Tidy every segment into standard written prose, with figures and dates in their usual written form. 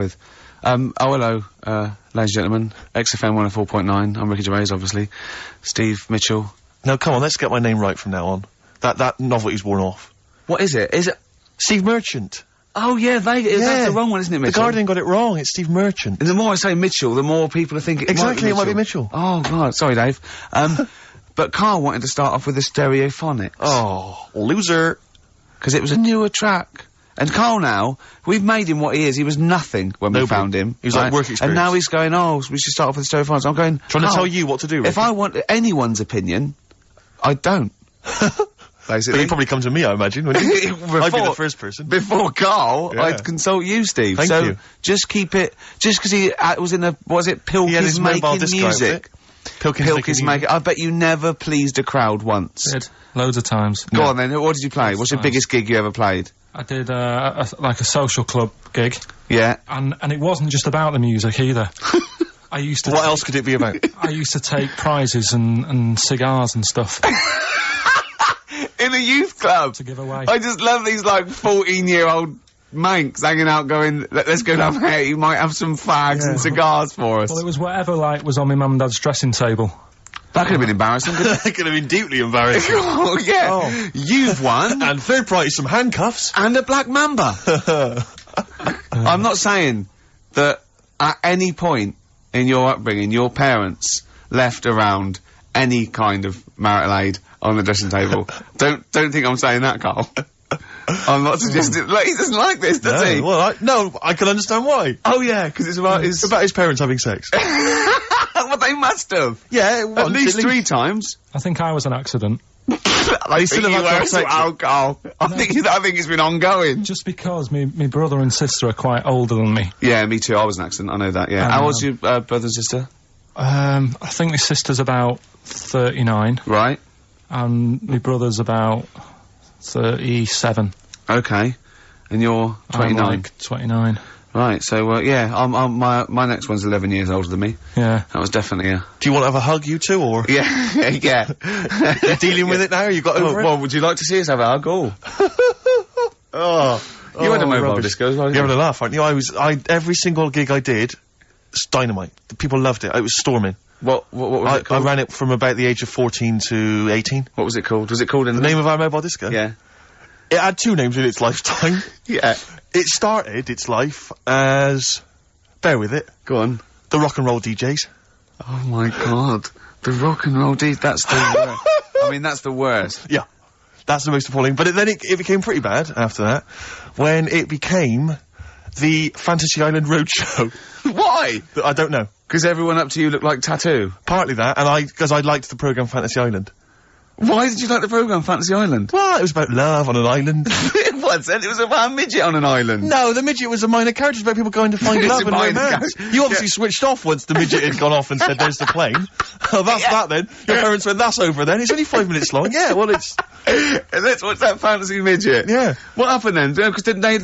with. Hello, ladies and gentlemen. XFM 104.9. I'm Ricky Gervais, obviously. Steve Mitchell. No, come on, let's get my name right from now on. That novelty's worn off. What is it? Is it Steve Merchant? Oh, yeah, that's the wrong one, isn't it, Mitchell? The Guardian got it wrong. It's Steve Merchant. And the more I say Mitchell, the more people are thinking exactly, it might be Mitchell. Oh, God, sorry, Dave. But Karl wanted to start off with the Stereophonics. Oh, loser. Because it was a newer track. And Karl now, we've made him what he is. He was nothing when we found him. He was like work experience. And now he's going, oh, we should start off with the Stereophonics. I'm going, trying to tell you what to do, Ricky. If I want anyone's opinion, I don't. Basically. But he'd probably come to me, I imagine, wouldn't he? I'd be the first person. Before Karl, yeah. I'd consult you, Steve. Thank you. Just keep it, just because he was in a, was it Pilkington making music? Pilkington making, I bet you never pleased a crowd once. Did. Loads of times. Go on then, what did you play? What's your biggest gig you ever played? I did, like a social club gig. Yeah. And it wasn't just about the music either. I used to What else could it be about? I used to take prizes and cigars and stuff. In a youth club? To give away. I just love these, like, 14-year-old manx hanging out going, let's go down here, you might have some fags and cigars for us. Well, it was whatever, like, was on my mum and dad's dressing table. That could have been embarrassing, couldn't it? That could have been deeply embarrassing. Oh, yeah. Oh. You've won. And third prize, some handcuffs. And a black mamba. I'm not saying that at any point in your upbringing, your parents left around any kind of marital aid on the dressing table. Don't think I'm saying that, Karl. I'm not suggesting. Like, he doesn't like this, does he? Well, I can understand why. Oh yeah, because it's about his parents having sex. Well, they must have. Yeah, at least 3 times. I think I was an accident. I still have had sex. Oh, Karl. I think it's been ongoing. Just because my brother and sister are quite older than me. Yeah, me too. I was an accident. I know that. Yeah. How old's your brother and sister? I think my sister's about 39. Right. And my brother's about 37. Okay. And you're 29? I'm like 29. Right, so, yeah, my next one's 11 years older than me. Yeah. That was definitely a... Do you want to have a hug, you two, or...? Yeah, yeah. You're dealing with it now? You got over it? Well, would you like to see us have a hug? Oh. You had a mobile disco as well, didn't you? You're having a laugh, aren't you? Every single gig I did, it's dynamite. The people loved it. It was storming. What was it called? I ran it from about the age of 14 to 18. What was it called? Was it called in the name of our mobile disco? Yeah. It had 2 names in its lifetime. Yeah. It started its life as... Bear with it. Go on. The rock and roll DJs. Oh my god. The rock and roll DJs, that's the worst. I mean, that's the worst. Yeah. That's the most appalling. But then it became pretty bad after that, when it became the Fantasy Island Roadshow. Why? I don't know. Because everyone up to you looked like Tattoo? Partly that, and because I liked the programme Fantasy Island. Why did you like the programme Fantasy Island? Well, it was about love on an island. It wasn't. It was about a midget on an island. No, the midget was a minor character. It was about people going to find love and romance. You obviously switched off once the midget had gone off and said, there's the plane. Oh, that's that then. Your parents went, that's over then. It's only 5 minutes long. Yeah, well, it's... Let's watch that fantasy midget. Yeah. What happened then? Because didn't they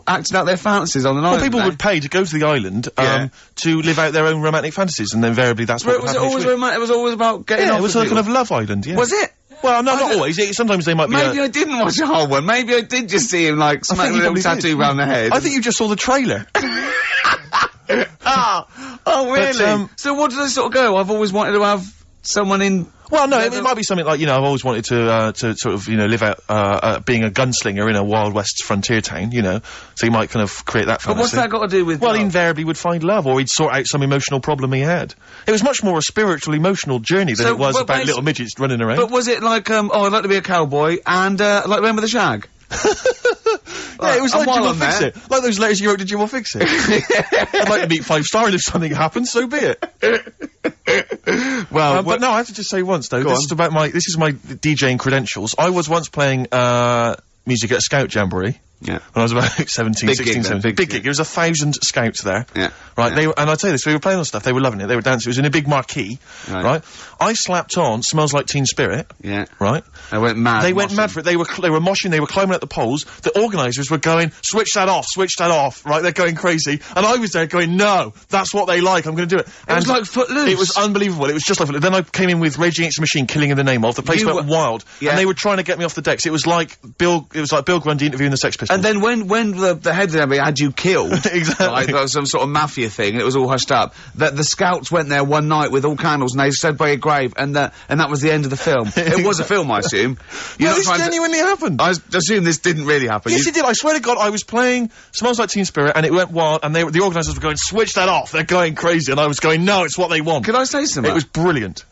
acted out their fantasies on an island? Well, people would pay to go to the island, to live out their own romantic fantasies, and invariably that's what would happen. It was always about getting off. It was a kind of love island, yeah. Was it? Well, no, not always. Sometimes they might be. Maybe I didn't watch the whole one. Maybe I did just see him, like, smacking a little tattoo round the head. I think you just saw the trailer. Oh, really? But, so what did they sort of go? I've always wanted to have someone in... Well, no, it might be something like, I've always wanted to sort of, live out, being a gunslinger in a Wild West frontier town, so you might kind of create that fantasy. But what's that got to do with... Well, he invariably would find love, or he'd sort out some emotional problem he had. It was much more a spiritual, emotional journey than it was about little midgets running around. But was it like, I'd like to be a cowboy, and, like, Remember the Shag? Yeah, it was like Jim will fix it. Like those letters you wrote to Jim will fix it. I'd like to meet 5 Star, and if something happens, so be it. Well, but no, I have to just say once though, this is my DJing credentials. I was once playing, music at a Scout Jamboree. Yeah. When I was about 16, 17. Big gig. There was 1,000 scouts there. Yeah. Right, and I'll tell you this, we were playing on stuff, they were loving it, they were dancing, it was in a big marquee, right? I slapped on Smells Like Teen Spirit. Yeah. Right? They went mad. They went mad for it, they were moshing, they were climbing up the poles, the organisers were going, switch that off, right? They're going crazy, and I was there going, no, that's what they like, I'm gonna do it. And it was like Footloose. It was unbelievable, it was just like Footloose. Then I came in with Rage Against the Machine, Killing in the Name of, the place went wild, and they were trying to get me off the decks. It was like Bill Grundy interviewing the Sex Pistols. And then when the head of the army had you killed, Exactly. like, that was some sort of mafia thing, and it was all hushed up, that the scouts went there one night with all candles, and they stood by a grave, and that was the end of the film. It was a film, I assume. No, this genuinely happened. I assume this didn't really happen. Yes, it did. I swear to God, I was playing Smells Like Teen Spirit, and it went wild, and the organisers were going, switch that off, they're going crazy, and I was going, no, it's what they want. Could I say something? It was brilliant.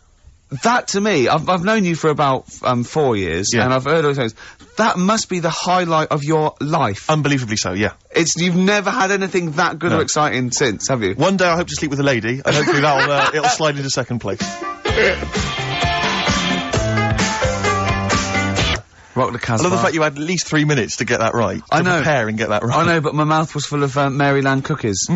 That, to me, I've known you for about 4 years, Yeah. and I've heard all those things. That must be the highlight of your life. Unbelievably so, yeah. You've never had anything that good No. or exciting since, have you? One day I hope to sleep with a lady, and hopefully it'll slide into second place. Rock the Casbah. I love the fact you had at least 3 minutes to get that right. I to know. prepare and get that right. I know, but my mouth was full of Maryland cookies.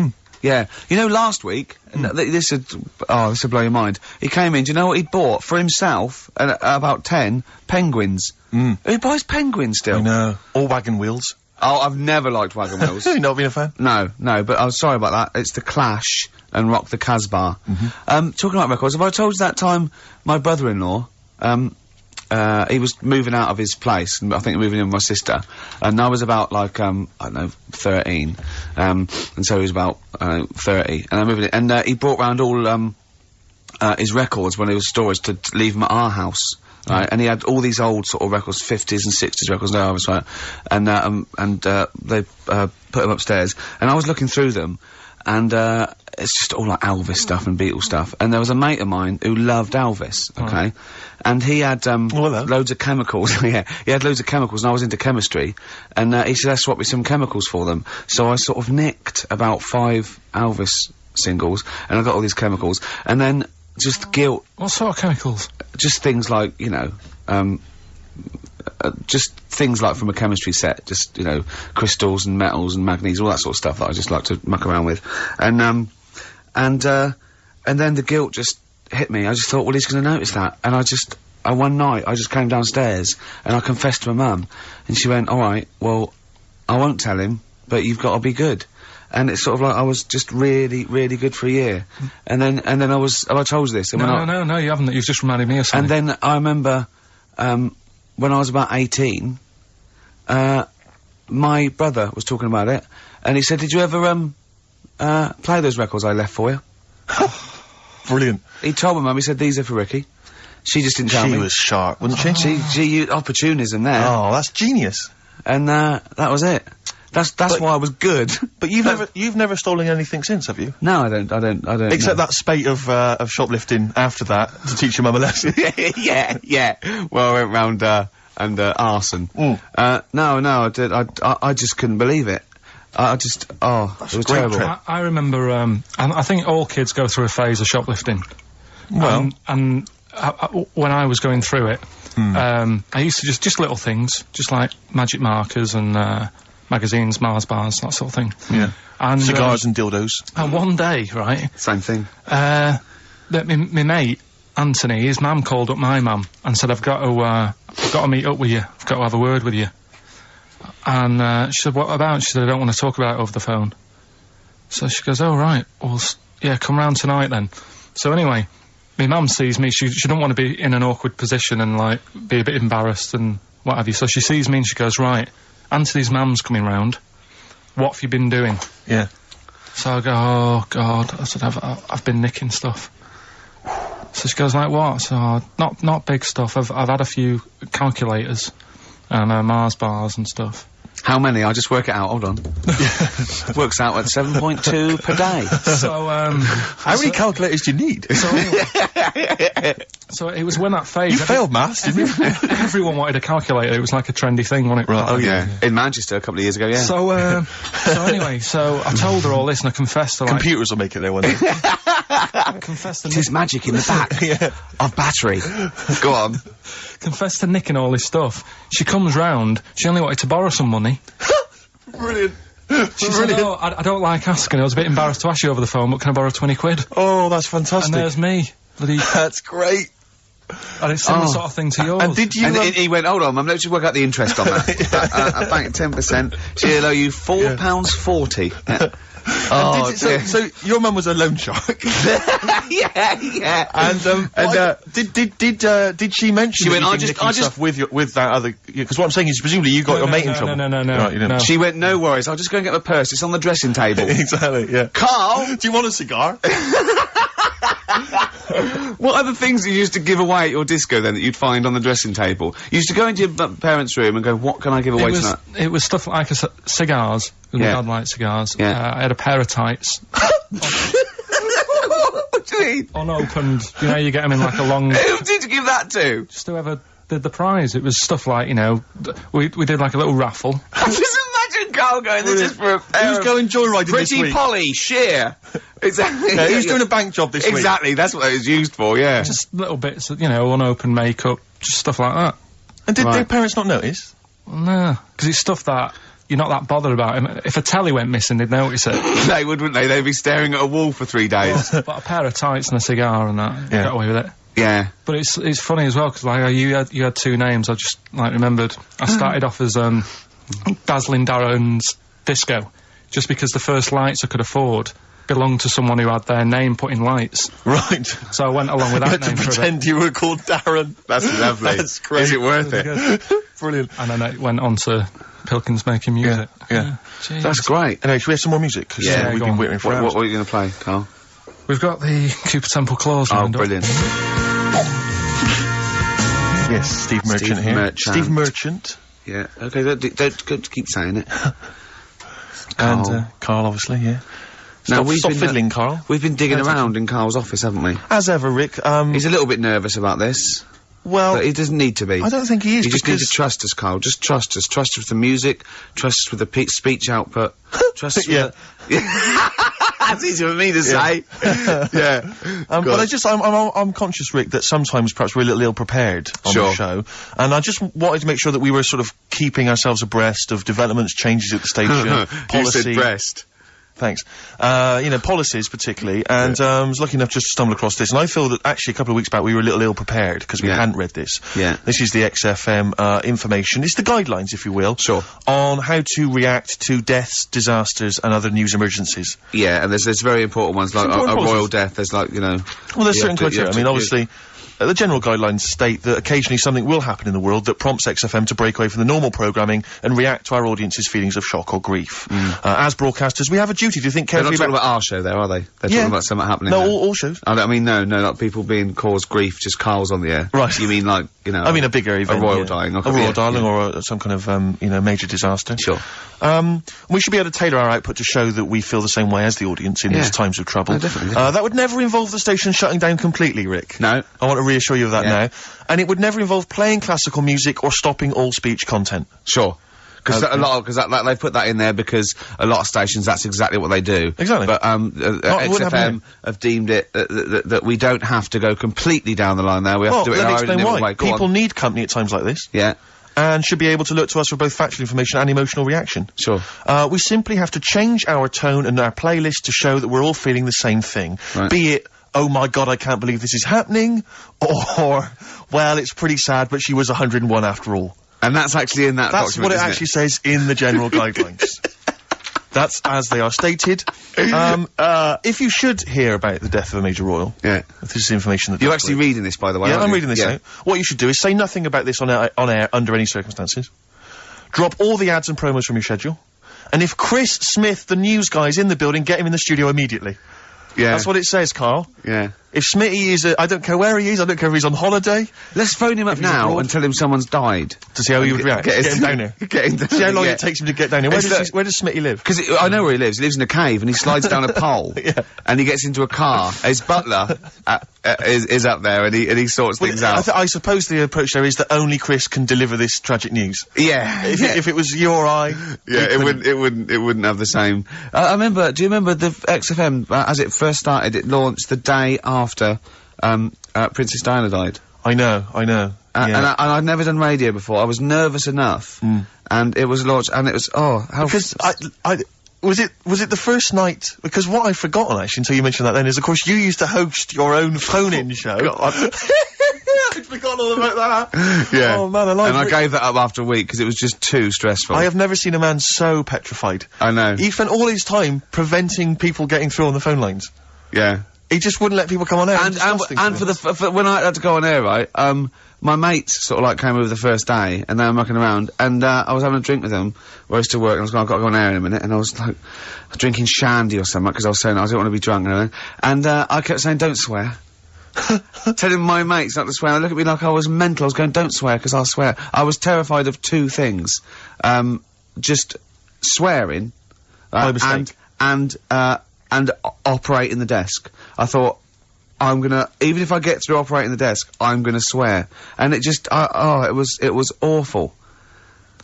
Yeah. You know, last week, this would blow your mind. He came in, do you know what he bought? For himself, about 10 penguins. Who buys penguins still? I know. All wagon wheels. Oh, I've never liked wagon wheels. Have you not been a fan? No, but I'm sorry about that. It's The Clash and Rock the Casbah. Talking about records, have I told you that time my brother-in-law, he was moving out of his place, and I think moving in with my sister, and I was about, like, I don't know, 13, and so he was about, 30, and I moved in, and he brought round all, his records when he was storage to leave them at our house. Right, and he had all these old sort of records, 50s and 60s records, no, I was right, and they, put them upstairs, and I was looking through them, and, it's just all like Elvis stuff and Beatles stuff, and there was a mate of mine who loved Elvis, okay, and he had, loads of chemicals, yeah, he had loads of chemicals, and I was into chemistry, and, he said, let's swap me some chemicals for them, so I sort of nicked about 5 Elvis singles, and I got all these chemicals, and then, just guilt. What sort of chemicals? Just things like, you know, just things like from a chemistry set, just, you know, crystals and metals and manganese, all that sort of stuff that I just like to muck around with. And then the guilt just hit me. I just thought, well, he's gonna notice that. And one night, I just came downstairs and I confessed to my mum. And she went, alright, well, I won't tell him, but you've got to be good. And it's sort of like I was just really, really good for a year. And then I told you this. And No, you haven't. You've just reminded me of something. And then I remember, when I was about 18, my brother was talking about it, and he said, did you ever, play those records I left for you? Brilliant. He told my mum, he said, these are for Ricky. She just didn't tell me. She was sharp, wasn't she? She used opportunism there. Oh, that's genius. And, that was it. That's why I was good. But you've never stolen anything since, have you? No, I don't. Except that spate of shoplifting after that to teach your mum a lesson. yeah. Well, I went round, arson. No, I did. I just couldn't believe it. It was terrible. I remember, and I think all kids go through a phase of shoplifting. Well. And when I was going through it, I used to just little things, just like magic markers and, magazines, Mars bars, that sort of thing. Yeah. And cigars and dildos. And one day, right? Same thing. My mate, Anthony, his mum called up my mum and said, I've got to meet up with you. I've got to have a word with you. And, she said, what about? She said, I don't want to talk about it over the phone. So she goes, oh, right. Well, yeah, come round tonight then. So anyway, my mum sees me. She don't want to be in an awkward position and, like, be a bit embarrassed and what have you. So she sees me and she goes, right, Anthony's mum's coming round. What have you been doing? Yeah. So I go, oh, God. I said, I've been nicking stuff. So she goes, like, what? So, not big stuff. I've had a few calculators and, Mars bars and stuff. How many? I'll just work it out. Hold on. Works out at 7.2 per day. So, how many calculators do you need? So it was when that phase. You failed maths, didn't you? Everyone wanted a calculator. It was like a trendy thing, wasn't it? Right. Oh, yeah. In Manchester a couple of years ago, yeah. So anyway, so I told her all this and I confessed to, like... Computers will make it there one day. confessed to... It is magic in the back of battery. Go on. Confessed to nicking all this stuff. She comes round, she only wanted to borrow some money. Brilliant. She said, oh, I don't like asking. I was a bit embarrassed to ask you over the phone, but can I borrow 20 quid? Oh, that's fantastic. And there's me. That's great. And it's similar sort of thing to yours. And did you... And he went, hold on, Mum, let's just work out the interest on that. I bank 10%. She'll owe you £4.40. Oh, so your mum was a loan shark. yeah. And did she mention? She went, I just with that other, because what I'm saying is presumably you got your mate in trouble. No. Right, you didn't. No. She went, no worries, I'll just go and get my purse. It's on the dressing table. Exactly. Yeah. Carl, do you want a cigar? what other things you used to give away at your disco then that you'd find on the dressing table? You used to go into your parents' room and go, what can I give away tonight? It was stuff like cigars. My dad liked cigars. Yeah. I had a pair of tights. What do you mean? Unopened. You know, you get them in like a long... Who did you give that to? Just whoever did the prize. It was stuff like, you know, we did like a little raffle. Just imagine Carl going, this is for a pair Who's going joyriding this Pretty week? Polly, sheer. Exactly. Yeah, who's doing a bank job this week? Exactly, that's what it was used for, yeah. Just little bits, you know, unopened makeup, just stuff like that. And did their parents not notice? Well, no, because it's stuff that you're not that bothered about. If a telly went missing, they'd notice it. They would, wouldn't they? They'd be staring at a wall for 3 days. But a pair of tights and a cigar and that, got away with it. Yeah. But it's funny as well, because like you had 2 names. I just like remembered. I started off as Dazzling Darren's Disco, just because the first lights I could afford belonged to someone who had their name put in lights. Right. So I went along with that name for a bit. Pretend you were called Darren. That's lovely. That's great. Is it worth it? Brilliant. And then it went on to Pilkins making music. Yeah. Jeez. That's great. Anyway, should we have some more music? 'Cause, Yeah, we've go been on. waiting for hours. What are you going to play, Carl? We've got the Cooper Temple Claws Oh, lined up. brilliant. Yes, Steve Merchant here. Merchant. Steve Merchant. Yeah. Okay, don't keep saying it. And Carl, obviously, yeah. Stop fiddling, Carl. We've been digging around in Carl's office, haven't we? As ever, Rick. He's a little bit nervous about this. Well, But he doesn't need to be. I don't think he is. You just need to because- trust us, Carl. Just trust us. Trust us with the music. Trust us with the speech output. Trust us with That's easy for me to say. Yeah. But I'm conscious, Rick, that sometimes perhaps we're a little ill-prepared on the show. And I just wanted to make sure that we were sort of keeping ourselves abreast of developments, changes at the station, policy. You said breast. Thanks. You know, policies particularly, and I was lucky enough just to stumble across this, and I feel that actually a couple of weeks back we were a little ill-prepared, because we hadn't read this. Yeah. This is the XFM, information. It's the guidelines, if you will. Sure. On how to react to deaths, disasters, and other news emergencies. Yeah, and there's very important ones, like a royal death, there's like, you know... Well, there's certain criteria. I mean, obviously... the general guidelines state that occasionally something will happen in the world that prompts XFM to break away from the normal programming and react to our audience's feelings of shock or grief. As broadcasters, we have a duty to think They're not carefully talking about our show there, are they? They're talking about something happening No, there. all shows. I mean, no, like people being caused grief, just Carl's on the air. Right. You mean like, you know... I mean a bigger event. A royal dying. A royal dying or some kind of, you know, major disaster. Sure. We should be able to tailor our output to show that we feel the same way as the audience in these times of trouble. No, definitely. That would never involve the station shutting down completely, Rick. No. I want to reassure you of that now. And it would never involve playing classical music or stopping all speech content. Sure. Because they put that in there because a lot of stations, that's exactly what they do. Exactly. But, XFM have deemed it, that we don't have to go completely down the line there. We have to do it in our own little way. People need company at times like this. Yeah. And should be able to look to us for both factual information and emotional reaction. Sure. We simply have to change our tone and our playlist to show that we're all feeling the same thing. Right. Be it, oh my god, I can't believe this is happening, or, well, it's pretty sad, but she was 101 after all. And that's actually in that That's document, what it actually says in the general guidelines. That's as they are stated. If you should hear about the death of a major royal, this is information that... You're actually reading this, by the way, Yeah, aren't I'm you? reading this out. What you should do is say nothing about this on air under any circumstances. Drop all the ads and promos from your schedule. And if Chris Smith, the news guy, is in the building, get him in the studio immediately. Yeah. That's what it says, Carl. Yeah. If Smitty is, I don't care where he is, I don't care if he's on holiday. Let's phone him up now and tell him someone's died. To see how he would react. Get him down here. Get him down See how long yeah. it takes him to get down here. Where does Smitty live? Because I know where he lives. He lives in a cave and he slides down a pole. Yeah. And he gets into a car. His butler is up there and he sorts things out. I suppose the approach there is that only Chris can deliver this tragic news. Yeah. If it was you or I... Yeah, it wouldn't have the same. I remember, do you remember the XFM, as it first started, it launched the day after, Princess Diana died? I know. And I'd never done radio before. I was nervous enough. And it was launched, and it was, because was it the first night? Because what I've forgotten actually until you mentioned that then is, of course, you used to host your own phone-in show. God. I'd forgotten all about that. Yeah. Oh, man, And I gave that up after a week because it was just too stressful. I have never seen a man so petrified. I know. He spent all his time preventing people getting through on the phone lines. Yeah. He just wouldn't let people come on air. And for when I had to go on air, right, my mates sort of like came over the first day, and they were mucking around, and I was having a drink with them where I used to work, and I was going, I've got to go on air in a minute, and I was like drinking shandy or something, because I was saying I didn't want to be drunk and everything, and I kept saying, don't swear. Telling my mates not to swear. They look at me like I was mental. I was going, don't swear, because I'll swear. I was terrified of two things. Just swearing, By mistake. and operating the desk. I thought, I'm gonna, even if I get through operating the desk, I'm gonna swear. And it just, it was awful.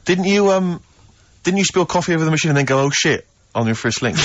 Didn't you spill coffee over the machine and then go, oh shit, on your first link?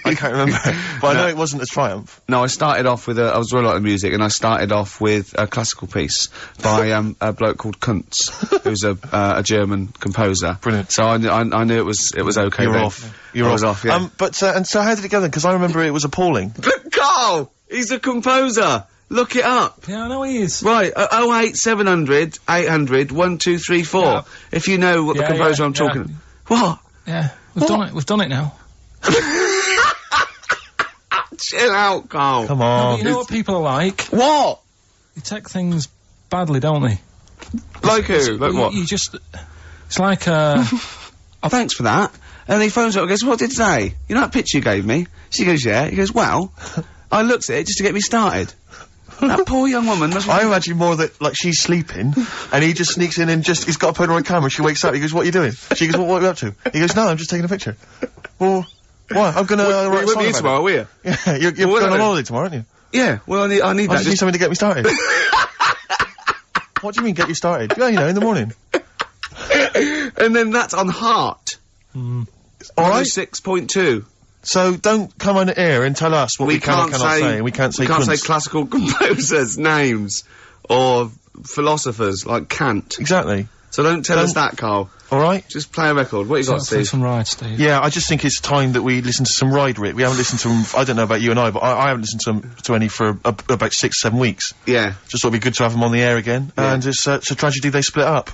I can't remember. But I know it wasn't a triumph. No, I started off with I was doing a lot of music, and I started off with a classical piece by a bloke called Kuntz, who's a German composer. Brilliant. So I knew it was okay. You were then. off. You were I was off, yeah. And so how did it go then? Because I remember it was appalling. But Carl! He's a composer! Look it up! Yeah, I know he is. Right, 08700 800 1234. Yeah. If you know what the composer I'm talking. What? Yeah, we've done it now. Chill out, Carl. Come No, on. but you know what people are like? What? They take things badly, don't they? Like who? Like what? You just... It's like, Thanks for that. And he phones up and goes, what did it say? You know that picture you gave me? She goes, yeah. He goes, well, I looked at it just to get me started. That poor young woman must... I imagine more that, like, she's sleeping, and he just sneaks in and he's got a Polaroid camera, she wakes up, he goes, what are you doing? She goes, what are you up to? He goes, no, I'm just taking a picture. Well, why? I'm gonna write a song about tomorrow, will you? it. Yeah, you're going on holiday tomorrow, aren't you? Yeah, well, I need I that. just need something to get me started. What do you mean, get you started? Yeah, you know, in the morning. And then that's on Heart. Alright? 6.2. So don't come on air and tell us what we can or cannot say. We can't say classical composers' names or philosophers like Kant. Exactly. So don't tell us that, Carl. Alright? Just play a record. What you got, play Steve? some ride, Steve. Yeah, I just think it's time that we listen to some Ride Rick. We haven't listened to them, I don't know about you and I, but I haven't listened to any for about 6-7 weeks. Yeah. Just thought it'd be good to have them on the air again. Yeah. And it's a tragedy they split up.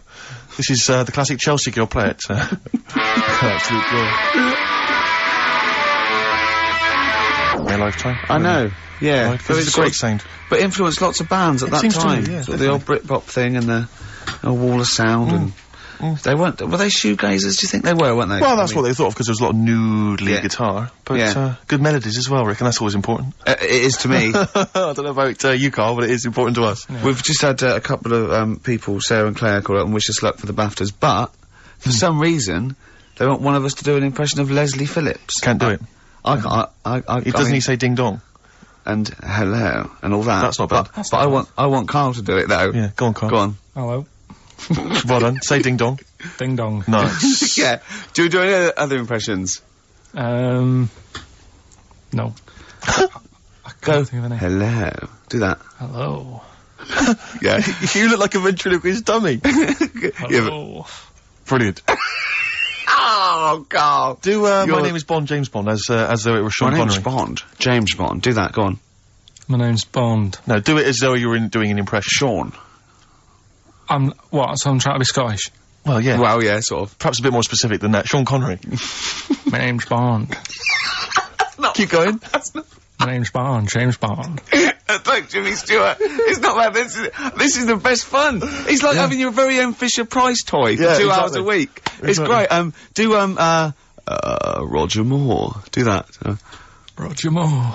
This is the classic Chelsea girl, play it. Absolute girl. Their lifetime. I know. Yeah. Right, 'cause it's a great sound. But influenced lots of bands at that seems to time. me, yeah, Sort of the old Britpop thing and the Wall of Sound and... They weren't... Were they shoegazers? Do you think they were, weren't they? Well, that's what they thought of, because there was a lot of nude lead Yeah. guitar. But, Yeah. good melodies as well, Rick, and that's always important. It is to me. I don't know about you, Carl, but it is important to us. We've just had a couple of people, Sarah and Claire, call up and wish us luck for the BAFTAs, but for some reason they want one of us to do an impression of Leslie Phillips. Can't do it. I can't. Doesn't he say ding dong? And hello and all that. That's not bad. But I want Carl to do it though. Yeah, go on, Carl. Go on. Hello. Well done. Say ding dong. Ding dong. Nice. Yeah. Do we do any other impressions? No. I can't think of any. Hello. Do that. Hello. Yeah. You look like a ventriloquist dummy. Yeah, but- Hello. Brilliant. Oh, Carl. Do, my name is Bond, James Bond, as though it were Sean My name's Connery. Bond. James Bond. Do that. Go on. My name's Bond. No, do it as though you were doing an impression. Sean. So I'm trying to be Scottish. Well, yeah. Well, yeah, sort of. Perhaps a bit more specific than that. Sean Connery. My name's Bond. Keep going. My name's Bond, James Bond. Like Jimmy Stewart. It's not bad. This is the best fun. It's like having your very own Fisher Price toy for Yeah, 2 hours exactly. a week. It's Exactly. great. Do Roger Moore. Do that. Roger Moore.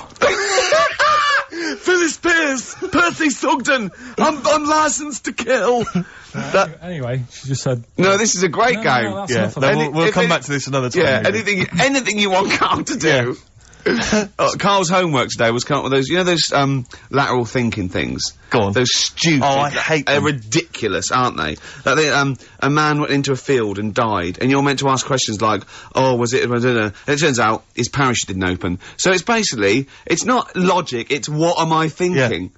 Phyllis Pierce, Percy Sugden. I'm licensed to kill. Anyway, she just said... No, this is a great No, game. no, that's Yeah, enough of no, that. we'll come back to this another time. Yeah, maybe. anything you want Carl to do. Carl's homework today was come up with those, you know those, lateral thinking things? Go on. Those stupid... Oh, I hate They're them. ridiculous, aren't they? Like a man went into a field and died, and you're meant to ask questions like, oh, was it... And it turns out his parachute didn't open. So it's basically, it's not logic, it's what am I thinking?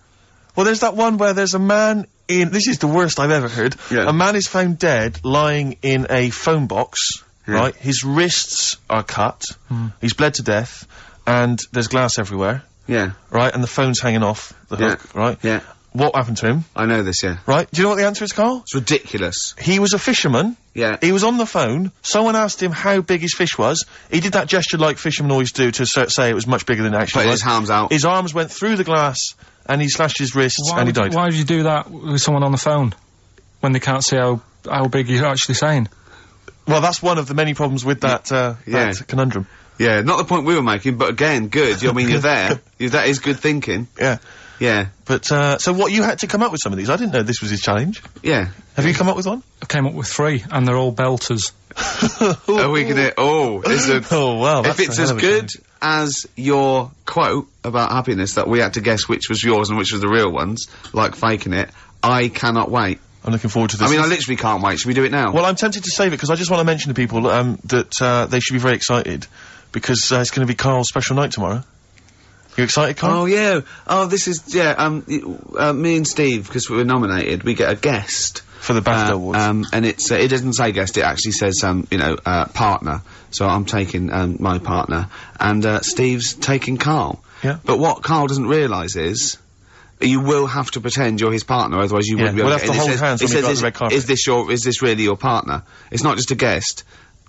Well, there's that one where there's a man in... This is the worst I've ever heard. Yeah. A man is found dead lying in a phone box, Yeah. right? His wrists are cut. He's bled to death. And there's glass everywhere, Yeah. right? And the phone's hanging off the Yeah. hook, right? Yeah. what happened to him. I know this, yeah. Right? Do you know what the answer is, Carl? It's ridiculous. He was a fisherman. Yeah. He was on the phone. Someone asked him how big his fish was. He did that gesture like fishermen always do to say it was much bigger than it actually Put was. his arms out. His arms went through the glass, and he slashed his wrists, and he died. Why would you do that with someone on the phone when they can't see how big you're actually saying? Well, that's one of the many problems with that, that conundrum. Yeah, not the point we were making, but again, good. I mean, you're there. That is good thinking. Yeah. Yeah. But, so what, you had to come up with some of these? I didn't know this was his challenge. Yeah. Have you come up with one? I came up with 3, and they're all belters. Are we gonna... is it... Oh, well, If it's as good as your quote about happiness that we had to guess which was yours and which was the real ones, like faking it, I cannot wait. I'm looking forward to this. I mean, I literally can't wait. Should we do it now? Well, I'm tempted to save it, because I just want to mention to people, that, they should be very excited, because, it's gonna be Carl's special night tomorrow. You excited, Carl? Oh, yeah. Oh, this is... Yeah, me and Steve, because we were nominated, we get a guest. For the BAFTA Awards. And it's, it doesn't say guest, it actually says, partner. So I'm taking, my partner. And, Steve's taking Carl. Yeah. But what Carl doesn't realise is, you will have to pretend you're his partner, otherwise you wouldn't be able we'll to have to hold hands when we go on the red carpet. Is this really your partner? It's not just a guest.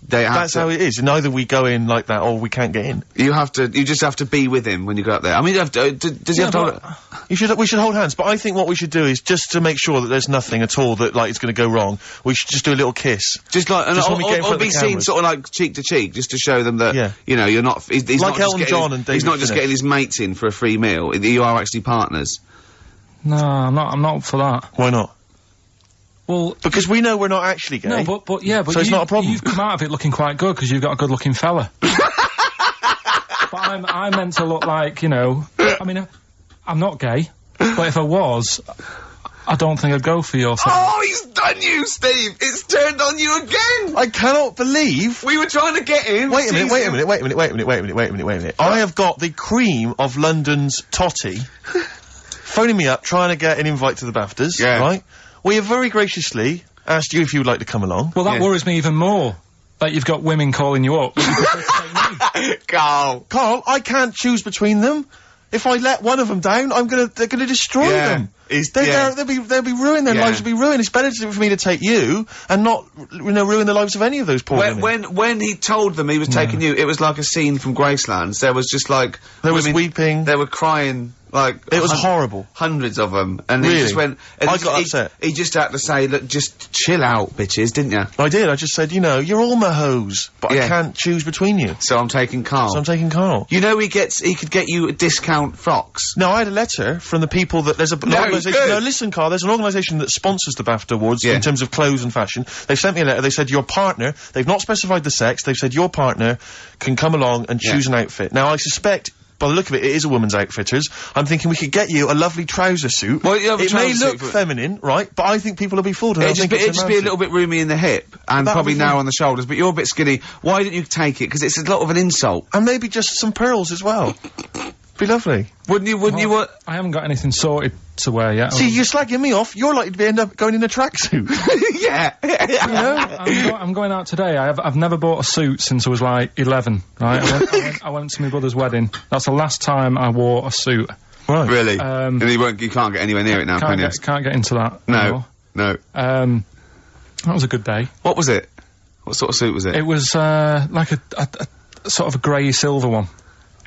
That's how it is. And either we go in like that, or we can't get in. You just have to be with him when you go up there. I mean, you have to, does he have to we should hold hands, but I think what we should do is, just to make sure that there's nothing at all that, like, it's gonna go wrong, we should just do a little kiss. Just like, or be seen cameras. sort of like cheek to cheek, just to show them that, you know, you're not, he's like not Elton John and David he's not just Finnish. getting his mates in for a free meal, you are actually partners. No, I'm not up for that. Why not? Well, because we know we're not actually gay. No, but so it's not a problem. You've come out of it looking quite good, because you've got a good-looking fella. But I'm meant to look like, you know... I mean, I'm not gay, but if I was, I don't think I'd go for your thing. Oh, he's done you, Steve! It's turned on you again! I cannot believe... We were trying to get in. Wait a minute. I have got the cream of London's totty phoning me up, trying to get an invite to the BAFTAs, right? We have very graciously asked you if you would like to come along. Well, that worries me even more, that you've got women calling you up. Carl, I can't choose between them. If I let one of them down, they're gonna destroy them. They'll be ruined. Their lives will be ruined. It's better for me to take you and not, ruin the lives of any of those poor women. When he told them he was taking you, it was like a scene from Graceland. There was just like there was weeping. They were crying. Like it was horrible. Hundreds of them, and he just went. And I got upset. He just had to say, "Look, just chill out, bitches," didn't you? I did. I just said, you're all my hoes, but I can't choose between you. So I'm taking Carl. You know, he could get you discount frocks. No, I had a letter from the people that there's an organisation. No, listen, Carl. There's an organisation that sponsors the BAFTA Awards in terms of clothes and fashion. They sent me a letter. They said your partner. They've not specified the sex. They've said your partner can come along and choose an outfit. Now, I suspect, by the look of it, it is a woman's outfitters. I'm thinking we could get you a lovely trouser suit. Well, it may look feminine, right? But I think people will be fooled. It'd just be a little bit roomy in the hip and probably narrow on the shoulders. But you're a bit skinny. Why don't you take it? Because it's a lot of an insult. And maybe just some pearls as well. Be lovely. Wouldn't you? I haven't got anything sorted to wear yet. See, you're slagging me off. You're likely to end up going in a tracksuit. Yeah. I'm going out today. I've never bought a suit since I was like 11. Right. I went to my brother's wedding. That's the last time I wore a suit. Right. Really? And you can't get anywhere near it now, can you? Can't get into that. No. No. That was a good day. What was it? What sort of suit was it? It was like a sort of a grey silver one.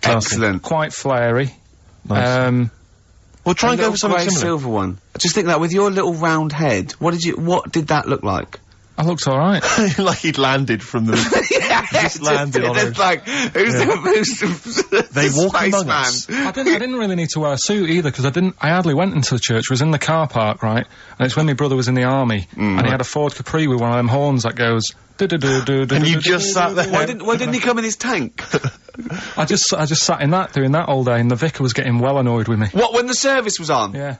Excellent. Quite flary. Nice. We'll try and go for something similar. Silver one. Just think that with your little round head, what did that look like? I looked alright. Like he'd landed from the... just landed on it's like, who's the They walk among us. I didn't really need to wear a suit either, because I hardly went into the church. I was in the car park, right? And it's when my brother was in the army, and he had a Ford Capri with one of them horns that goes... And you just sat there. Why didn't he come in his tank? I just sat in that, doing that all day, and the vicar was getting well annoyed with me. What, when the service was on? Yeah.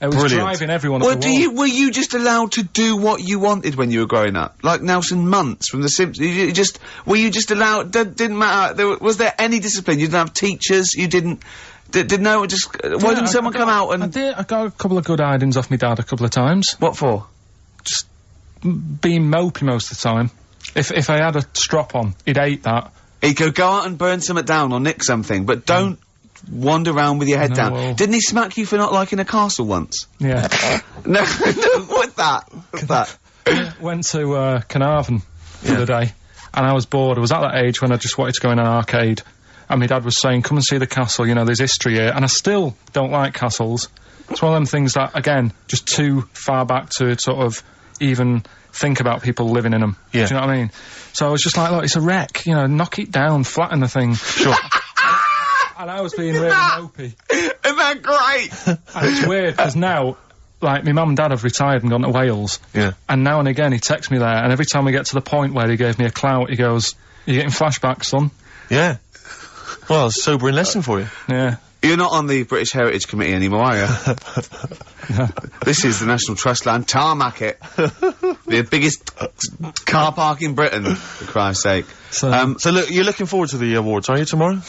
It was driving everyone up the wall. Were you just allowed to do what you wanted when you were growing up? Like Nelson Muntz from The Simpsons? Were you just allowed, didn't matter, was there any discipline? You didn't have teachers, you didn't, why didn't someone come out and... I got a couple of good hidings off my dad a couple of times. What for? Just being mopey most of the time. If I had a strop on, he'd hate that. He'd go out and burn something down or nick something, but don't wander around with your head down. well- Didn't he smack you for not liking a castle once? Yeah. No, what's that? What's that? Went to Carnarvon the other day, and I was bored. I was at that age when I just wanted to go in an arcade, and my dad was saying, come and see the castle, you know, there's history here, and I still don't like castles. It's one of them things that, again, just too far back to sort of even think about people living in them. Yeah. Do you know what I mean? So I was just like, look, it's a wreck, you know, knock it down, flatten the thing. Sure. And I was being really mopey. Isn't that great? And it's weird, because now, like, my mum and dad have retired and gone to Wales. Yeah. And now and again, he texts me there, and every time we get to the point where he gave me a clout, he goes, you're getting flashbacks, son. Yeah. Well, a sobering lesson for you. Yeah. You're not on the British Heritage Committee anymore, are you? This is the National Trust land. Tarmac it. The biggest car park in Britain, for Christ's sake. So, So look, you're looking forward to the awards, are you, tomorrow?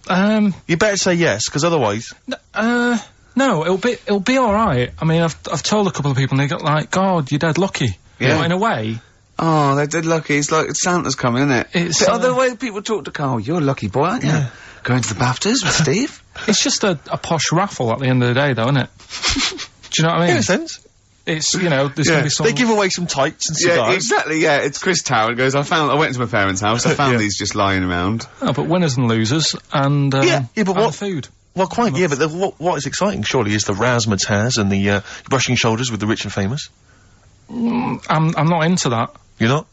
You better say yes, because otherwise... no, it'll be alright. I mean, I've told a couple of people, and they got like, God, you're dead lucky. Yeah. You know, in a way. Oh, they're dead lucky. It's like Santa's coming, isn't it? It's, the way people talk to Carl, you're a lucky boy, aren't you? Yeah. Going to the BAFTAs with Steve? It's just a posh raffle at the end of the day, though, isn't it? Do you know what I mean? In a sense. It's, you know, there's gonna be some... They give away some tights and cigars. Yeah, exactly, yeah. It's Chris Tower. It goes, I went to my parents' house, I found Yeah. these just lying around. Oh, but winners and losers, and, Yeah, but and what- food. Well, quite, yeah, but what is exciting, surely, is the razzmatazz and the, brushing shoulders with the rich and famous. I'm not into that. You're not?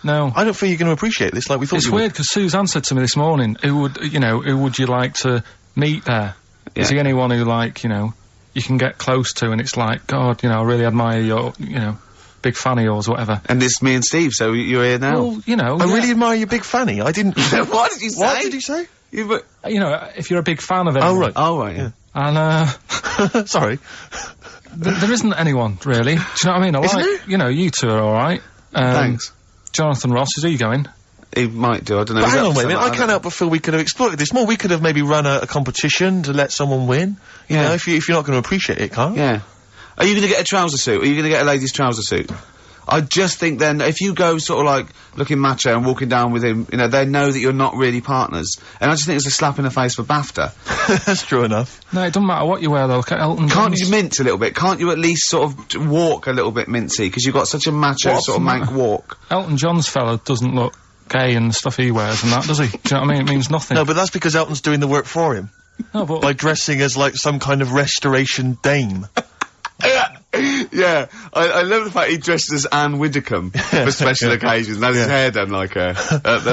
No. I don't feel you're going to appreciate this like we thought It's you would. weird, because Suzanne said to me this morning, who would you like to meet there? Is Yeah. he anyone who, like, you know, you can get close to, and it's like, God, you know, I really admire your, you know, big fan of yours, whatever. And it's me and Steve, so you're here now. Well, you know, I yeah. really admire your big fanny. I didn't... What did you say? What did you say? You know, if you're a big fan of anyone. Oh, right. Oh, right, yeah. And, Sorry. there isn't anyone, really. Do you know what I mean? I Isn't like, there? you know, you two are alright. Thanks. Jonathan Ross, is he going? He might do, I don't know. But Is hang that on, wait a something minute. I like can't help but feel we could have exploited this more. We could have maybe run a competition to let someone win. You Yeah. know, if you're not going to appreciate it, Carl. Yeah. Are you going to get a trouser suit? Are you going to get a ladies' trouser suit? I just think then, if you go sort of like looking macho and walking down with him, you know, they know that you're not really partners. And I just think it's a slap in the face for BAFTA. That's true enough. No, it doesn't matter what you wear, though. Look at Elton Can't John's. you mince a little bit? Can't you at least sort of walk a little bit mincy? Because you've got such a macho What's sort of the mank matter? walk. Elton John's fella doesn't look gay and the stuff he wears and that, does he? Do you know what I mean? It means nothing. No, but that's because Elton's doing the work for him. No, but... By dressing as, like, some kind of restoration dame. Yeah, I love the fact he dressed as Anne Widdecombe for special occasions. That's his hair done like her.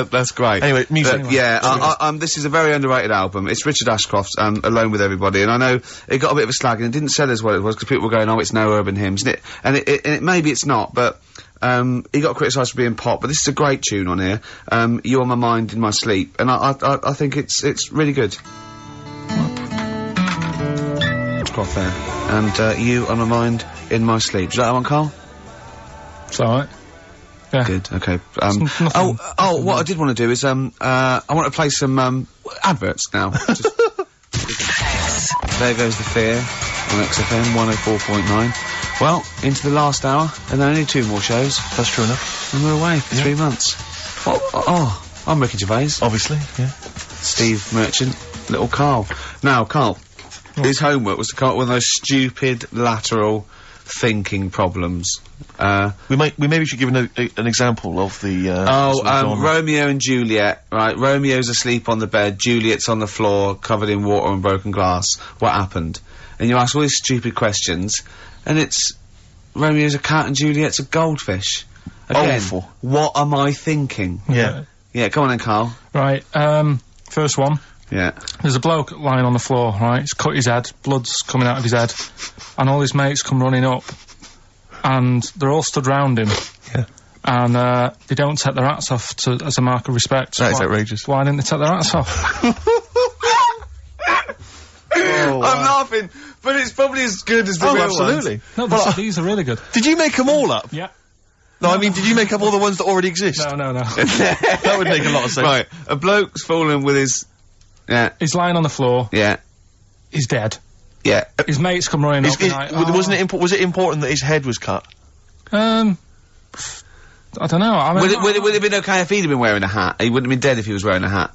That's great. Anyway, music. But, yeah, this is a very underrated album. It's Richard Ashcroft's Alone With Everybody, and I know it got a bit of a slag and it didn't sell as well as it was because people were going, oh, it's no urban hymns, and it maybe it's not, but he got criticised for being pop, but this is a great tune on here. You On My Mind in My Sleep, and I think it's really good. Ashcroft there, and You On My Mind in My Sleep. Do you like that one, Carl? It's alright. Yeah. Good, okay. nothing- What I did want to do is, I want to play some, adverts now. Just- There Goes the Fear on XFM 104.9. Well, into the last hour, and then only 2 more shows, That's true enough. and we're away for 3 months. I'm Ricky Gervais, Obviously, yeah. Steve Merchant, little Carl. Now, Carl, his homework was to come up with those stupid lateral thinking problems. We maybe should give an example of the, sort of genre. Romeo and Juliet, right? Romeo's asleep on the bed, Juliet's on the floor, covered in water and broken glass. What happened? And you ask all these stupid questions, and it's Romeo's a cat and Juliet's a goldfish. Again, Awful. what am I thinking? Yeah. Yeah, come on then, Carl. Right, first one. Yeah. There's a bloke lying on the floor, right? He's cut his head, blood's coming out of his head, and all his mates come running up, and they're all stood round him. Yeah. And, they don't take their hats off as a mark of respect. That is Why- outrageous. Why didn't they take their hats off? I'm laughing, but it's probably as good as the Oh, real absolutely. No, these are really good. Did you make them all up? Yeah. No, I mean, did you make up all the ones that already exist? No. That would make a lot of sense. Right, a bloke's fallen with his... Yeah, He's lying on the floor, yeah, he's dead. yeah. His mates come running up and like, Wasn't it was it important that his head was cut? I don't know. I mean, Would it have been okay if he'd have been wearing a hat? He wouldn't have been dead if he was wearing a hat.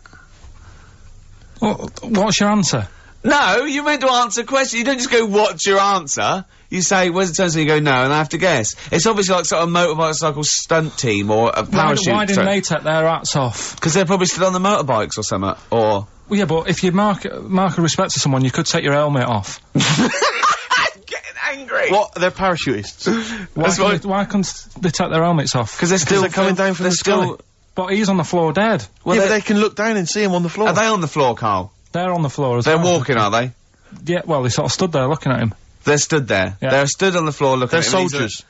What's your answer? No, you're meant to answer a question. You don't just go, what's your answer? You say, where's the turn, so you go, no, and I have to guess. It's obviously like sort of motorcycle stunt team or a parachute. Why didn't they take their hats off? Because they're probably still on the motorbikes or something, or... Well, yeah, but if you mark a respect to someone, you could take your helmet off. I'm getting angry! What? They're parachutists. Why couldn't they take their helmets off? Because they're coming down from the sky. But he's on the floor dead. Well, yeah, they can look down and see him on the floor. Are they on the floor, Carl? They're on the floor as well. They're walking, are they? Yeah, well, they sort of stood there looking at him. They're stood there. Yeah. They're stood on the floor looking at him. They're soldiers.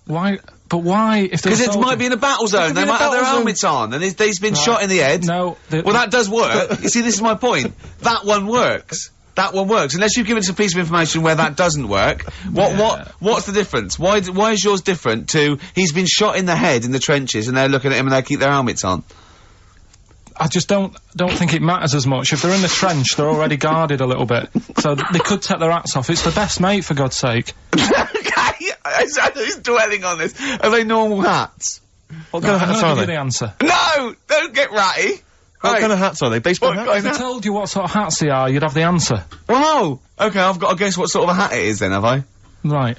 Why? But why? If they're because it might be in a battle zone. They might have their helmets on, and he's been shot in the head. No. Well, that does work. You see, this is my point. That one works. That one works. Unless you've given us a piece of information where that doesn't work. What's the difference? Why is yours different to he's been shot in the head in the trenches, and they're looking at him and they keep their helmets on? I just don't think it matters as much. If they're in the trench, they're already guarded a little bit. So they could take their hats off. It's the best mate, for God's sake. Okay, who's dwelling on this? Are they normal hats? What kind of hats are they? The answer. No! Don't get ratty! What kind of hats are they? Baseball hats? If I told you what sort of hats they are, you'd have the answer. Whoa! Okay, I've got to guess what sort of a hat it is then, have I? Right.